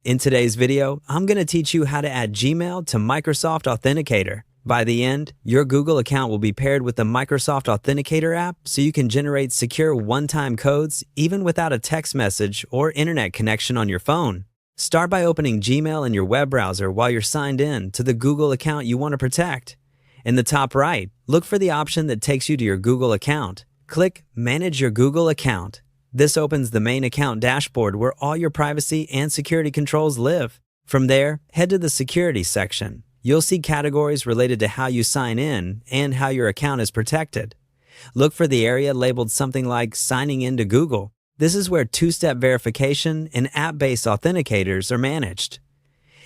In today's video, I'm going to teach you how to add Gmail to Microsoft Authenticator. By the end, your Google account will be paired with the Microsoft Authenticator app so you can generate secure one-time codes even without a text message or internet connection on your phone. Start by opening Gmail in your web browser while you're signed in to the Google account you want to protect. In the top right, look for the option that takes you to your Google account. Click Manage Your Google Account. This opens the main account dashboard where all your privacy and security controls live. From there, head to the Security section. You'll see categories related to how you sign in and how your account is protected. Look for the area labeled something like Signing in to Google. This is where two-step verification and app-based authenticators are managed.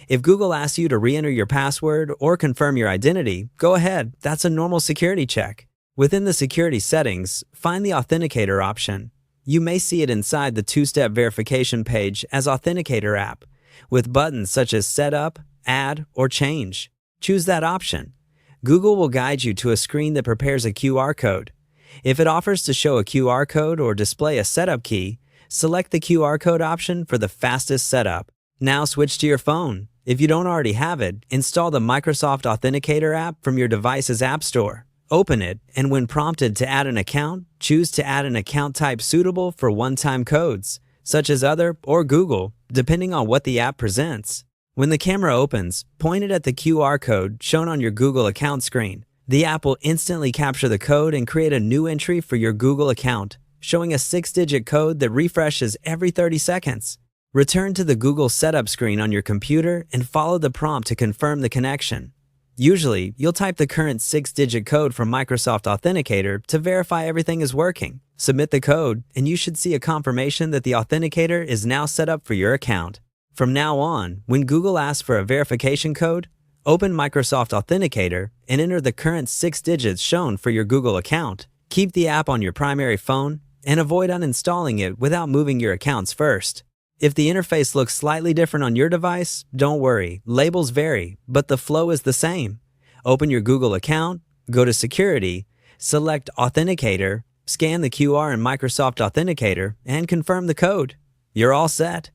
If Google asks you to re-enter your password or confirm your identity, go ahead. That's a normal security check. Within the security settings, find the Authenticator option. You may see it inside the two-step verification page as Authenticator app, with buttons such as Setup, Add, or Change. Choose that option. Google will guide you to a screen that prepares a QR code. If it offers to show a QR code or display a setup key, select the QR code option for the fastest setup. Now switch to your phone. If you don't already have it, install the Microsoft Authenticator app from your device's App Store. Open it, and when prompted to add an account, choose to add an account type suitable for one-time codes, such as Other or Google, depending on what the app presents. When the camera opens, point it at the QR code shown on your Google account screen. The app will instantly capture the code and create a new entry for your Google account, showing a 6-digit code that refreshes every 30 seconds. Return to the Google setup screen on your computer and follow the prompt to confirm the connection. Usually, you'll type the current 6-digit code from Microsoft Authenticator to verify everything is working. Submit the code, and you should see a confirmation that the Authenticator is now set up for your account. From now on, when Google asks for a verification code, open Microsoft Authenticator and enter the current 6 digits shown for your Google account. Keep the app on your primary phone and avoid uninstalling it without moving your accounts first. If the interface looks slightly different on your device, don't worry. Labels vary, but the flow is the same. Open your Google account, go to Security, select Authenticator, scan the QR in Microsoft Authenticator, and confirm the code. You're all set.